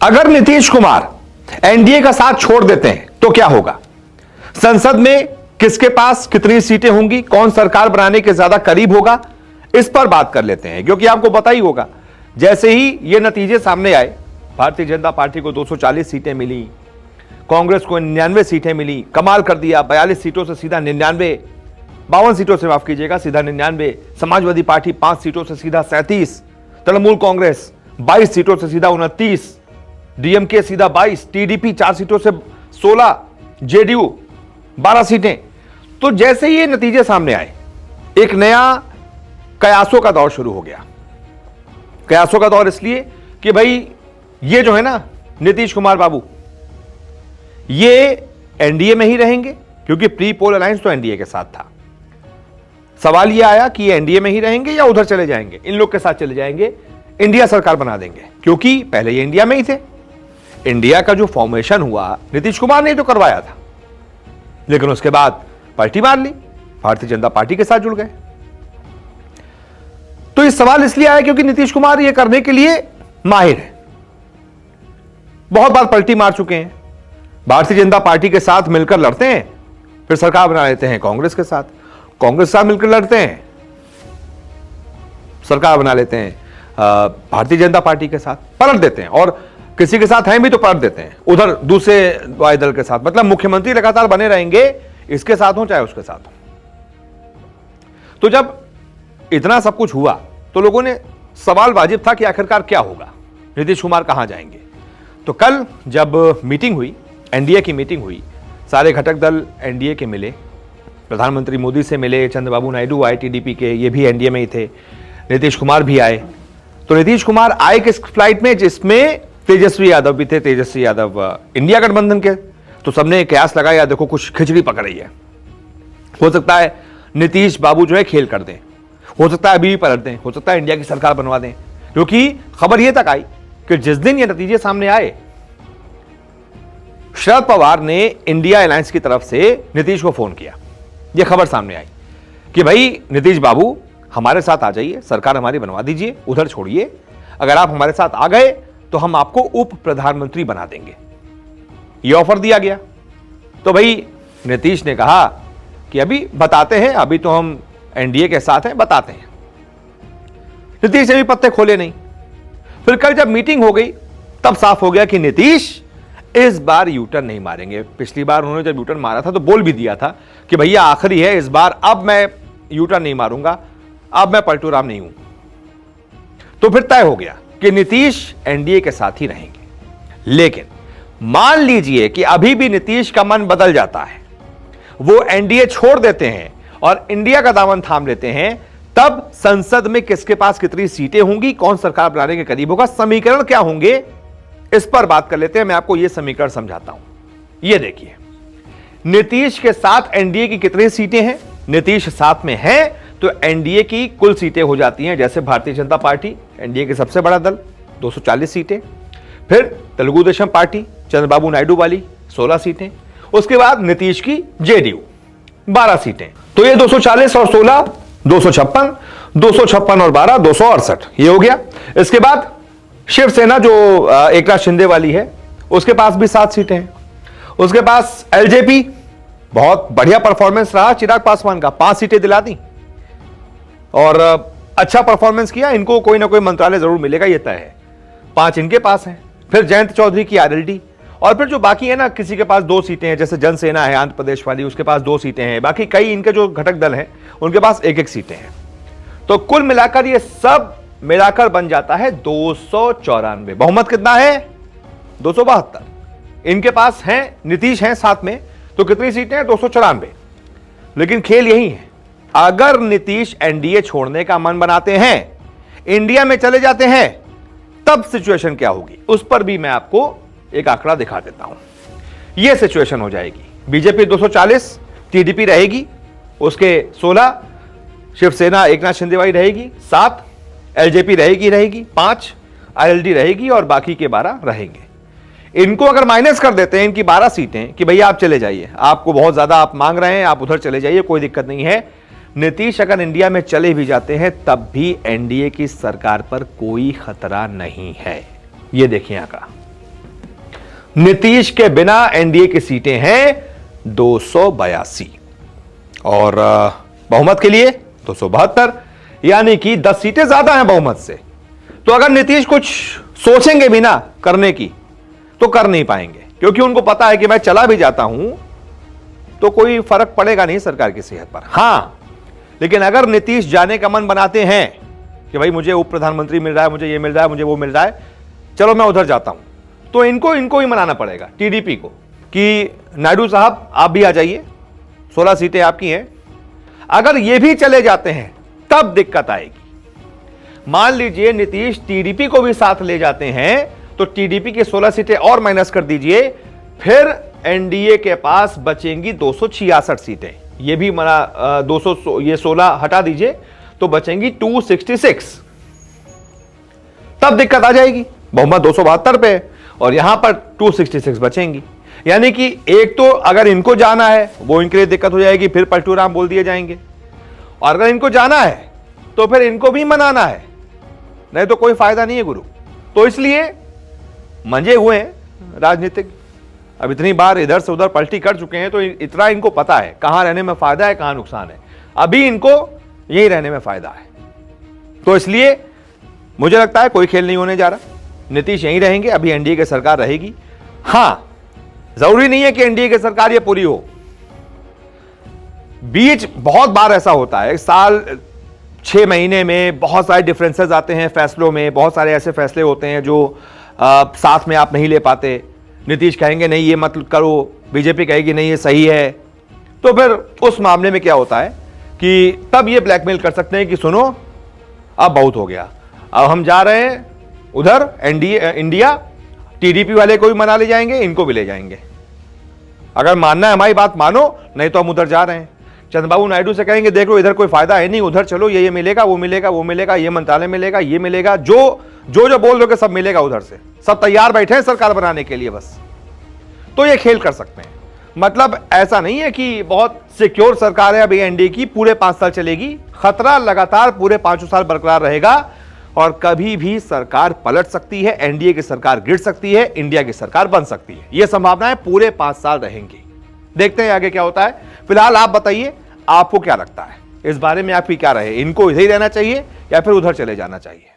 अगर नीतीश कुमार एनडीए का साथ छोड़ देते हैं तो क्या होगा, संसद में किसके पास कितनी सीटें होंगी, कौन सरकार बनाने के ज्यादा करीब होगा, इस पर बात कर लेते हैं। क्योंकि आपको पता ही होगा, जैसे ही ये नतीजे सामने आए, भारतीय जनता पार्टी को 240 सीटें मिली, कांग्रेस को 99 सीटें मिली, कमाल कर दिया, 42 सीटों से सीधा 99, 52 सीटों से माफ कीजिएगा सीधा 99, समाजवादी पार्टी 5 सीटों से सीधा 37, तृणमूल कांग्रेस 22 सीटों से सीधा 29, डीएमके सीधा 22, टीडीपी 4 सीटों से 16, जेडीयू 12 सीटें। तो जैसे ये नतीजे सामने आए, एक नया कयासों का दौर शुरू हो गया। कयासों का दौर इसलिए कि भाई ये जो है ना नीतीश कुमार बाबू, ये एनडीए में ही रहेंगे, क्योंकि प्री पोल अलायंस तो एनडीए के साथ था। सवाल ये आया कि ये एनडीए में ही रहेंगे या उधर चले जाएंगे, इन लोग के साथ चले जाएंगे, इंडिया सरकार बना देंगे, क्योंकि पहले ये इंडिया में ही थे। इंडिया का जो फॉर्मेशन हुआ नीतीश कुमार ने तो करवाया था, लेकिन उसके बाद पार्टी मार ली, भारतीय जनता पार्टी के साथ जुड़ गए। तो ये सवाल इसलिए आया क्योंकि नीतीश कुमार ये करने के लिए माहिर है, बहुत बार पलटी मार चुके हैं। भारतीय जनता पार्टी के साथ मिलकर लड़ते हैं, फिर सरकार बना लेते हैं कांग्रेस के साथ, कांग्रेस के साथ मिलकर लड़ते हैं, सरकार बना लेते हैं भारतीय जनता पार्टी के साथ, पलट देते हैं, और किसी के साथ हैं भी तो पलट देते हैं उधर दूसरे वाई दल के साथ। मतलब मुख्यमंत्री लगातार बने रहेंगे, इसके साथ हो चाहे उसके साथ हो। तो जब इतना सब कुछ हुआ तो लोगों ने सवाल वाजिब था कि आखिरकार क्या होगा, नीतीश कुमार कहां जाएंगे। तो कल जब मीटिंग हुई, एनडीए की मीटिंग हुई, सारे घटक दल एनडीए के मिले, प्रधानमंत्री मोदी से मिले, चंद्रबाबू नायडू आए टीडीपी के, ये भी एनडीए में ही थे, नीतीश कुमार भी आए। तो नीतीश कुमार आए किस फ्लाइट में, जिसमें तेजस्वी यादव भी थे, तेजस्वी यादव इंडिया गठबंधन के। तो सबने कयास लगाया, देखो कुछ खिचड़ी पक रही है, हो सकता है नीतीश बाबू जो है खेल कर दें, हो सकता है अभी भी पलट दें, हो सकता है इंडिया की सरकार बनवा दें। क्योंकि खबर यह तक आई कि जिस दिन ये नतीजे सामने आए, शरद पवार ने इंडिया अलायंस की तरफ से नीतीश को फोन किया। यह खबर सामने आई कि भाई नीतीश बाबू हमारे साथ आ जाइए, सरकार हमारी बनवा दीजिए, उधर छोड़िए, अगर आप हमारे साथ आ गए तो हम आपको उप प्रधानमंत्री बना देंगे। यह ऑफर दिया गया। तो भाई नीतीश ने कहा कि अभी बताते हैं, अभी तो हम एनडीए के साथ हैं, बताते हैं। नीतीश ने भी पत्ते खोले नहीं। फिर कल जब मीटिंग हो गई तब साफ हो गया कि नीतीश इस बार यूटर्न नहीं मारेंगे। पिछली बार उन्होंने जब यूटर्न मारा था तो बोल भी दिया था कि भैया आखिरी है इस बार, अब मैं यूटर्न नहीं मारूंगा, अब मैं पलटू राम नहीं हूं। तो फिर तय हो गया कि नीतीश एनडीए के साथ ही रहेंगे। लेकिन मान लीजिए कि अभी भी नीतीश का मन बदल जाता है, वो एनडीए छोड़ देते हैं और इंडिया का दामन थाम लेते हैं, तब संसद में किसके पास कितनी सीटें होंगी, कौन सरकार बनाने के करीब होगा, समीकरण क्या होंगे, इस पर बात कर लेते हैं। मैं आपको यह समीकरण समझाता हूं। यह देखिए, नीतीश के साथ एनडीए की कितनी सीटें हैं। नीतीश साथ में है तो एनडीए की कुल सीटें हो जाती हैं, जैसे भारतीय जनता पार्टी एनडीए के सबसे बड़ा दल 240 सीटें, फिर तेलुगु देशम पार्टी चंद्रबाबू नायडू वाली 16 सीटें, उसके बाद नीतीश की जेडीयू 12 सीटें। तो ये 240 और 16 256, 256 और 12 268, ये हो गया। इसके बाद शिवसेना जो एकनाथ शिंदे वाली है, उसके पास भी 7 सीटें हैं। उसके पास एलजेपी, बहुत बढ़िया परफॉर्मेंस रहा चिराग पासवान का, 5 सीटें दिला दी और अच्छा परफॉर्मेंस किया, इनको कोई ना कोई मंत्रालय जरूर मिलेगा, यह तय है। 5 इनके पास हैं। फिर जयंत चौधरी की आरएलडी, और फिर जो बाकी है ना, किसी के पास 2 सीटें हैं, जैसे जनसेना है आंध्र प्रदेश वाली, उसके पास 2 सीटें हैं। बाकी कई इनके जो घटक दल हैं उनके पास 1-1 सीटें हैं। तो कुल मिलाकर ये सब मिलाकर बन जाता है 294। बहुमत कितना है? 272। इनके पास हैं, नीतीश हैं साथ में, तो कितनी सीटें हैं? 294। लेकिन खेल यही है, अगर नीतीश एनडीए छोड़ने का मन बनाते हैं, इंडिया में चले जाते हैं, तब सिचुएशन क्या होगी, उस पर भी मैं आपको एक आंकड़ा दिखा देता हूं। यह सिचुएशन हो जाएगी, बीजेपी 240, टीडीपी रहेगी, उसके 16, शिवसेना एकनाथ शिंदे वाली रहेगी 7, एलजेपी रहेगी 5, आईएलडी रहेगी और बाकी के 12 रहेंगे। इनको अगर माइनस कर देते हैं, इनकी 12 सीटें, कि भैया आप चले जाइए, आपको बहुत ज्यादा आप मांग रहे हैं, आप उधर चले जाइए, कोई दिक्कत नहीं है। नीतीश अगर इंडिया में चले भी जाते हैं, तब भी एनडीए की सरकार पर कोई खतरा नहीं है। यह देखिए आंकड़ा, नीतीश के बिना एनडीए की सीटें हैं 282 और बहुमत के लिए 272, यानी कि 10 सीटें ज्यादा हैं बहुमत से। तो अगर नीतीश कुछ सोचेंगे भी ना करने की तो कर नहीं पाएंगे, क्योंकि उनको पता है कि मैं चला भी जाता हूं तो कोई फर्क पड़ेगा नहीं सरकार की सेहत पर। हां, लेकिन अगर नीतीश जाने का मन बनाते हैं कि भाई मुझे उप प्रधानमंत्री मिल रहा है, मुझे ये मिल रहा है, मुझे वो मिल रहा है, चलो मैं उधर जाता हूं, तो इनको ही मनाना पड़ेगा, टीडीपी को, कि नायडू साहब आप भी आ जाइए, 16 सीटें आपकी हैं। अगर ये भी चले जाते हैं तब दिक्कत आएगी। मान लीजिए नीतीश टीडीपी को भी साथ ले जाते हैं तो टीडीपी की 16 सीटें और माइनस कर दीजिए, फिर एनडीए के पास बचेंगी 266 सीटें। ये भी मना 200, ये 16 हटा दीजिए तो बचेंगी 266। तब दिक्कत आ जाएगी। बहुमत 272 पे और यहां पर 266 बचेंगी। यानी कि एक तो अगर इनको जाना है वो इनके लिए दिक्कत हो जाएगी, फिर पलटूराम बोल दिए जाएंगे, और अगर इनको जाना है तो फिर इनको भी मनाना है, नहीं तो कोई फायदा नहीं है गुरु। तो इसलिए मंजे हुए हैं राजनीतिक, अब इतनी बार इधर से उधर पलटी कर चुके हैं तो इतना इनको पता है कहां रहने में फायदा है, कहां नुकसान है। अभी इनको यही रहने में फायदा है। तो इसलिए मुझे लगता है कोई खेल नहीं होने जा रहा, नीतीश यहीं रहेंगे, अभी एनडीए की सरकार रहेगी। हां, जरूरी नहीं है कि एनडीए की सरकार ये पूरी हो, बीच बहुत बार ऐसा होता है, साल 6 महीने में बहुत सारे डिफरेंसेस आते हैं फैसलों में, बहुत सारे ऐसे फैसले होते हैं जो साथ में आप नहीं ले पाते। नीतीश कहेंगे नहीं ये मत करो, बीजेपी कहेगी नहीं ये सही है, तो फिर उस मामले में क्या होता है कि तब ये ब्लैकमेल कर सकते हैं कि सुनो अब बहुत हो गया, अब हम जा रहे हैं उधर एनडीए इंडिया, टीडीपी वाले को भी मना ले जाएंगे, इनको भी ले जाएंगे। अगर मानना है हमारी बात मानो, नहीं तो हम उधर जा रहे हैं। चंद्रबाबू नायडू से कहेंगे देख लो इधर कोई फायदा है नहीं, उधर चलो, ये मिलेगा, वो मिलेगा, वो मिलेगा, ये मंत्रालय मिलेगा, ये मिलेगा, जो बोल दोगे सब मिलेगा, उधर से सब तैयार बैठे हैं सरकार बनाने के लिए बस। तो ये खेल कर सकते हैं। मतलब ऐसा नहीं है कि बहुत सिक्योर सरकार है अभी एनडीए की, पूरे 5 साल चलेगी। खतरा लगातार पूरे 5 साल बरकरार रहेगा और कभी भी सरकार पलट सकती है, एनडीए की सरकार गिर सकती है, इंडिया की सरकार बन सकती है। यह संभावनाएं पूरे 5 साल रहेंगी। देखते हैं आगे क्या होता है। फिलहाल आप बताइए आपको क्या लगता है इस बारे में, आपकी क्या राय है, इनको इधर ही रहना चाहिए या फिर उधर चले जाना चाहिए?